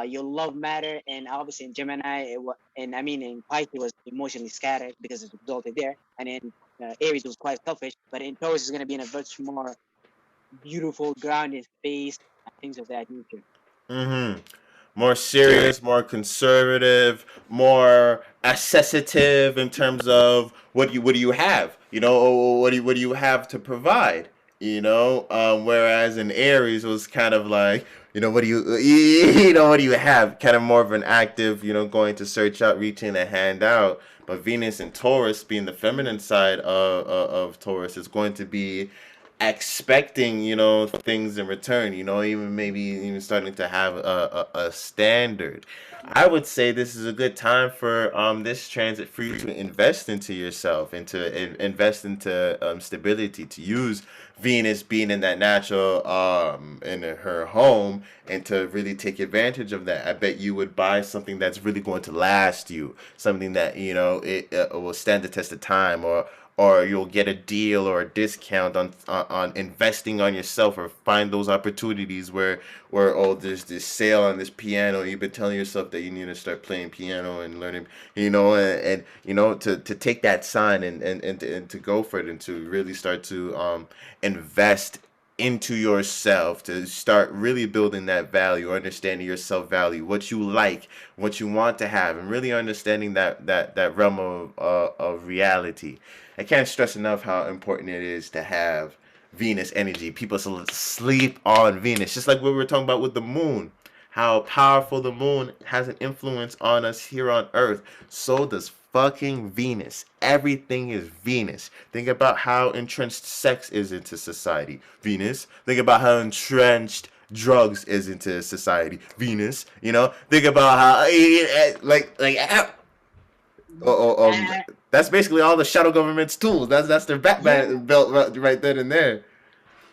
your love matter, and obviously in Gemini, and I mean in Pisces was emotionally scattered because it's resulted there, and in Aries was quite selfish, but in Taurus is going to be in a much more beautiful, grounded space and things of that nature. Mm-hmm. More serious, more conservative, more assessative in terms of what do you have, what do you have to provide, whereas in Aries was kind of like, what do what do you have, kind of more of an active, going to search out, reaching a hand out. But Venus and Taurus, being the feminine side of Taurus, is going to be expecting things in return, even maybe even starting to have a standard. I would say this is a good time for this transit for you to invest into yourself and to invest into stability, to use Venus being in that natural in her home, and to really take advantage of that. I bet you would buy something that's really going to last you, something that it will stand the test of time, or you'll get a deal or a discount on investing on yourself, or find those opportunities where oh, there's this sale on this piano. You've been telling yourself that you need to start playing piano and learning, and to take that sign and to go for it, and to really start to invest into yourself, to start really building that value, understanding your self value, what you like, what you want to have, and really understanding that realm of reality. I can't stress enough how important it is to have Venus energy. People sleep on Venus, just like what we were talking about with the moon. How powerful the moon has an influence on us here on Earth. So does fucking Venus. Everything is Venus. Think about how entrenched sex is into society. Venus. Think about how entrenched drugs is into society. Venus. Think about how that's basically all the shadow government's tools. That's their Yeah, Batman belt right then and there.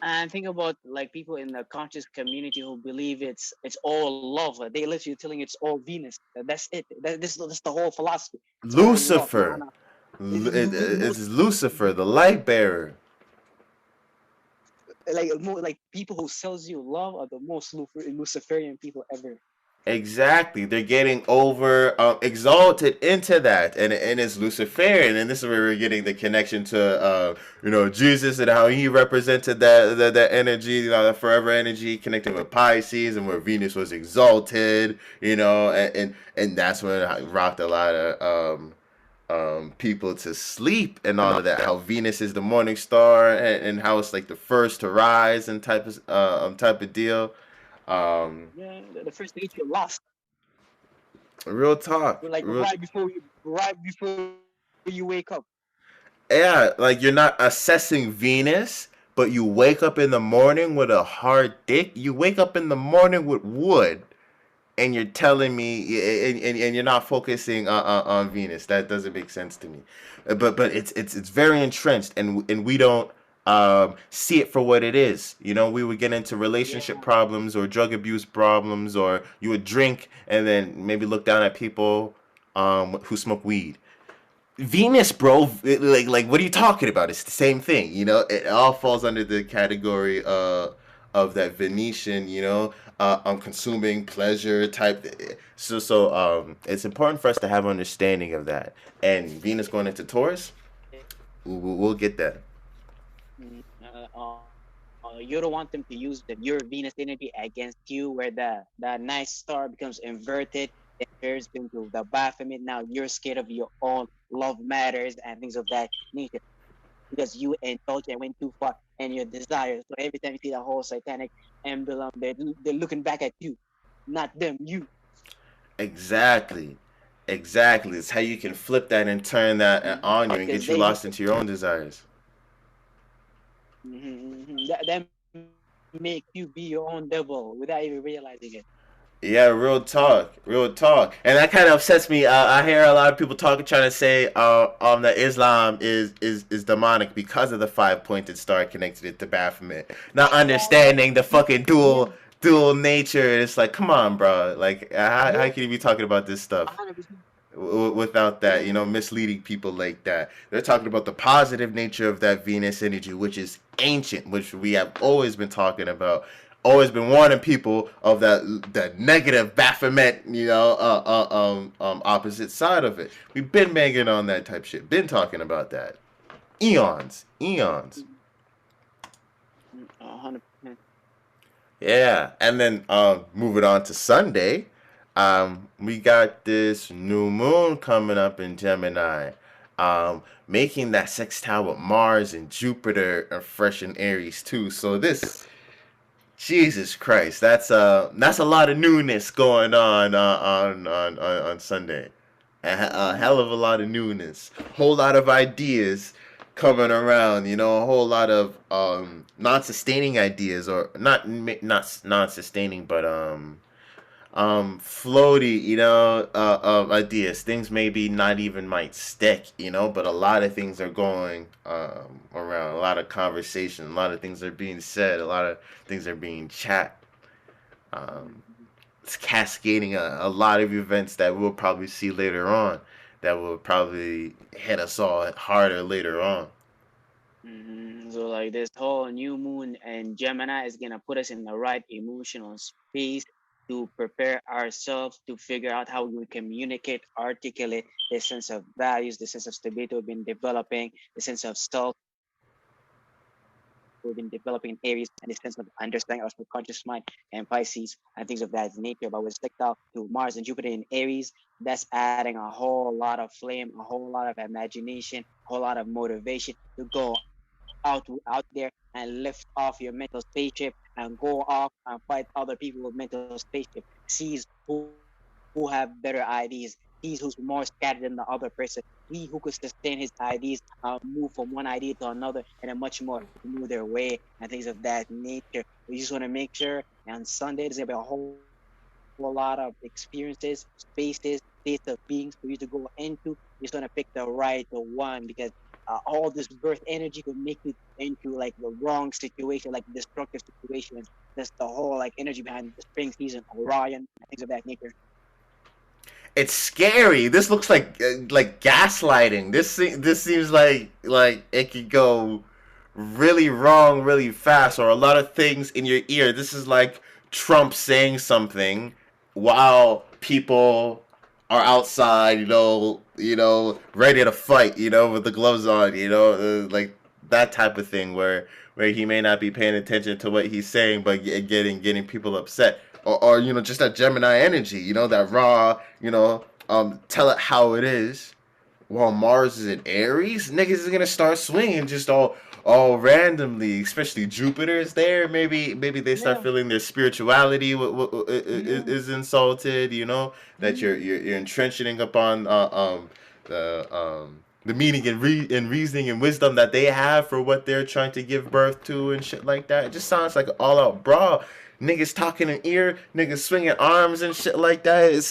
And think about like people in the conscious community who believe it's all love. They literally telling it's all Venus. That's it. That's the whole philosophy. It's all love. No, Lucifer. no. It's It's Lucifer, the light bearer. like more like people who sells you love are the most Luciferian people ever. Exactly, they're getting over exalted into that, and it's Luciferian, and this is where we're getting the connection to Jesus and how he represented that energy, that forever energy, connected with Pisces, and where Venus was exalted, and that's when it rocked a lot of people to sleep and all of that. How Venus is the morning star, and how it's like the first to rise and type of deal. Um, Yeah, the first to get you lost. Real talk. Like right before you wake up. Yeah, like you're not assessing Venus, but you wake up in the morning with a hard dick. You wake up in the morning with wood, and you're telling me, and you're not focusing on Venus. That doesn't make sense to me. But it's very entrenched, and we don't see it for what it is. We would get into relationship Yeah, problems or drug abuse problems, or you would drink and then maybe look down at people who smoke weed. Venus, bro, like what are you talking about? It's the same thing, It all falls under the category of that Venetian, consuming pleasure type. So it's important for us to have understanding of that. And Venus going into Taurus, we'll get that. you don't want them to use your Venus energy against you, where the nice star becomes inverted, it turns into the Baphomet. Now you're scared of your own love matters and things of that nature because you indulge and went too far and your desires. So every time you see the whole satanic emblem, they're looking back at you, not them, you. Exactly. Exactly. It's how you can flip that and turn that on you and Because get you they lost into your own desires. that make you be your own devil without even realizing it. Yeah, real talk, and that kind of upsets me. I hear a lot of people talking, trying to say, that Islam is demonic because of the five-pointed star connected to Baphomet, not understanding the fucking Yeah, dual nature. It's like, come on, bro. Like, how yeah, can you be talking about this stuff 100%. without that? Yeah, Misleading people like that. They're talking about the positive nature of that Venus energy, which is ancient, which we have always been talking about, always been warning people of that negative Baphomet, opposite side of it. We've been banging on that type shit, been talking about that, eons. 100%. Yeah, and then moving on to Sunday, we got this new moon coming up in Gemini, making that sextile with Mars and Jupiter are fresh in Aries too. So this, Jesus Christ, that's a lot of newness going on Sunday. A hell of a lot of newness, whole lot of ideas coming around. A whole lot of non-sustaining ideas, or not non-sustaining, but floaty, ideas. Things maybe not even might stick, but a lot of things are going around. A lot of conversation, a lot of things are being said, a lot of things are being chat. Um, it's cascading a lot of events that we'll probably see later on, that will probably hit us all harder later on. So like this whole new moon and Gemini is gonna put us in the right emotional space to prepare ourselves to figure out how we communicate, articulate the sense of values, the sense of stability we've been developing, the sense of self we've been developing in Aries, and the sense of understanding our subconscious mind and Pisces and things of that nature. But with sextile to Mars and Jupiter in Aries, that's adding a whole lot of flame, a whole lot of imagination, a whole lot of motivation to go out there and lift off your mental spaceship and go off and fight other people with mental spaceship. Sees who have better ideas. Sees who's more scattered than the other person. He who could sustain his ideas, move from one idea to another in a much more smoother way and things of that nature. We just want to make sure on Sunday there's gonna be a whole lot of experiences, spaces, states of beings for you to go into. You just want to pick the right one because all this birth energy could make you into like the wrong situation, like destructive situations. That's the whole like energy behind the spring season, Orion, things of that nature. It's scary. This looks like gaslighting. This seems like it could go really wrong really fast, or a lot of things in your ear. This is like Trump saying something while people are outside, ready to fight, with the gloves on, like that type of thing where he may not be paying attention to what he's saying, but getting people upset, or just that Gemini energy, that raw, tell it how it is. While Mars is in Aries, niggas is gonna start swinging just all randomly. Especially Jupiter is there. Maybe they start Yeah. feeling their spirituality Mm-hmm. is insulted. That Mm-hmm. you're entrenching upon the meaning and reasoning and wisdom that they have for what they're trying to give birth to and shit like that. It just sounds like an all out brawl. Niggas talking in ear, niggas swinging arms and shit like that. It's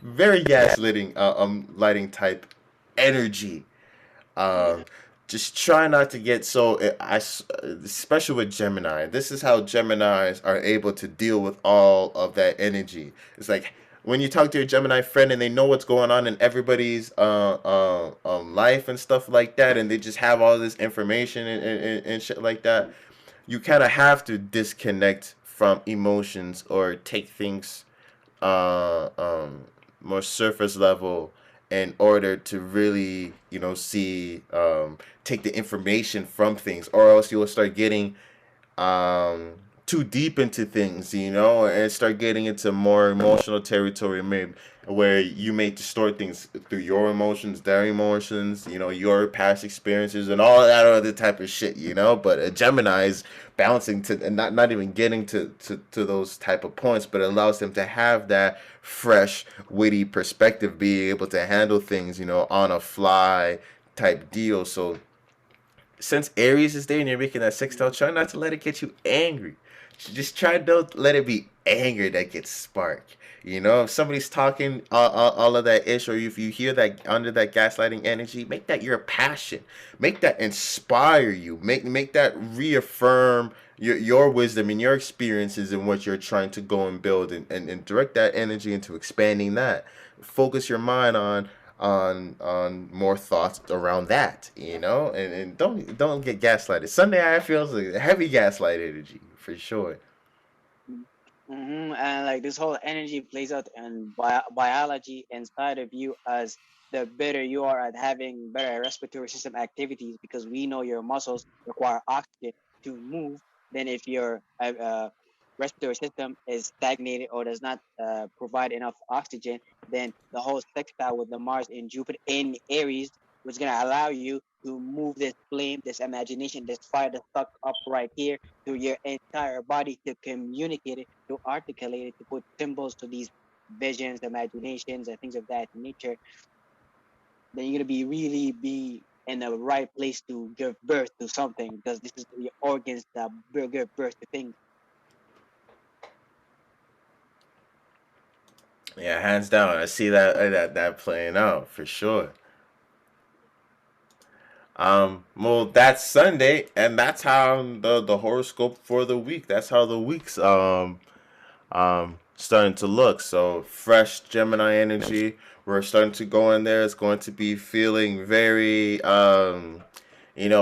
very gaslighting, lighting type energy. Yeah. Um, just try not to get so. Especially with Gemini. This is how Geminis are able to deal with all of that energy. It's like when you talk to your Gemini friend and they know what's going on in everybody's life and stuff like that, and they just have all this information and shit like that. You kind of have to disconnect from emotions or take things uh, um, more surface level in order to really, see, take the information from things, or else you will start getting um, too deep into things, and start getting into more emotional territory, maybe where you may distort things through your emotions, their emotions, your past experiences, and all that other type of shit, But a Gemini is bouncing to and not even getting to those type of points, but it allows them to have that fresh, witty perspective, being able to handle things, on a fly type deal. So since Aries is there and you're making that sextile, try not to let it get you angry. Just try to let it be anger that gets sparked. If somebody's talking all of that ish, or if you hear that under that gaslighting energy, make that your passion. Make that inspire you. Make that reaffirm your wisdom and your experiences and what you're trying to go and build, and direct that energy into expanding that. Focus your mind on more thoughts around that, and don't get gaslighted. Sunday I feel like a heavy gaslight energy for sure. And like this whole energy plays out in biology inside of you as the better you are at having better respiratory system activities, because we know your muscles require oxygen to move. Then if your respiratory system is stagnated or does not provide enough oxygen, then the whole sextile with the Mars in Jupiter in Aries was going to allow you to move this flame, this imagination, this fire that's stuck up right here through your entire body, to communicate it, to articulate it, to put symbols to these visions, imaginations, and things of that nature. Then you're gonna be really be in the right place to give birth to something, because this is your organs that give birth to things. Yeah, hands down, I see that playing out for sure. Well, that's Sunday, and that's how the horoscope for the week. That's how the week's starting to look. So fresh Gemini energy. We're starting to go in there. It's going to be feeling very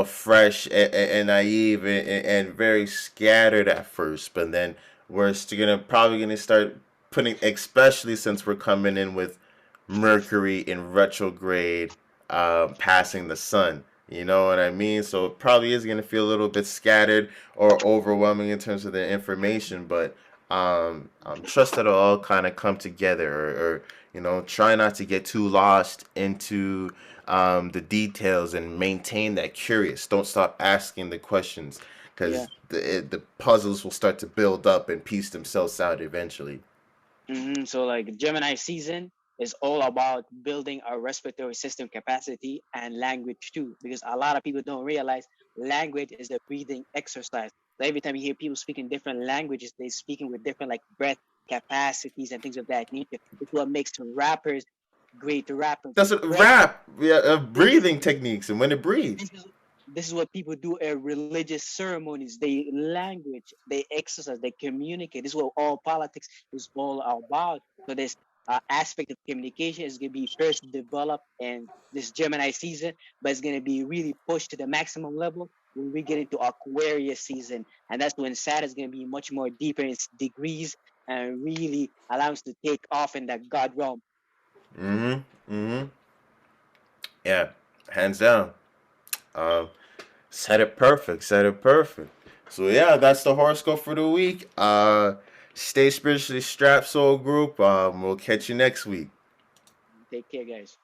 fresh and naive, and very scattered at first, but then we're still probably gonna start putting, especially since we're coming in with Mercury in retrograde, passing the sun. You know what I mean? So it probably is gonna feel a little bit scattered or overwhelming in terms of the information, but trust that it'll all kind of come together, or try not to get too lost into the details, and maintain that curious. Don't stop asking the questions, Yeah. because the puzzles will start to build up and piece themselves out eventually. So like Gemini season is all about building our respiratory system capacity and language too, because a lot of people don't realize language is a breathing exercise. So every time you hear people speaking different languages, they're speaking with different like breath capacities and things of that nature. It's what makes rappers great rappers. That's a But rap. Yeah, this is breathing techniques and when to breathe. this is this is what people do at religious ceremonies. They language, they exercise, they communicate. This is what all politics is all about. So this aspect of communication is going to be first developed in this Gemini season, but it's going to be really pushed to the maximum level when we get into Aquarius season, and that's when Saturn is going to be much more deeper in its degrees and really allows to take off in that God realm. Mm-hmm. Mm-hmm. Yeah, hands down. Um, Said it perfect. Said it perfect. So yeah, that's the horoscope for the week. Stay spiritually strapped, soul group. We'll catch you next week. Take care, guys.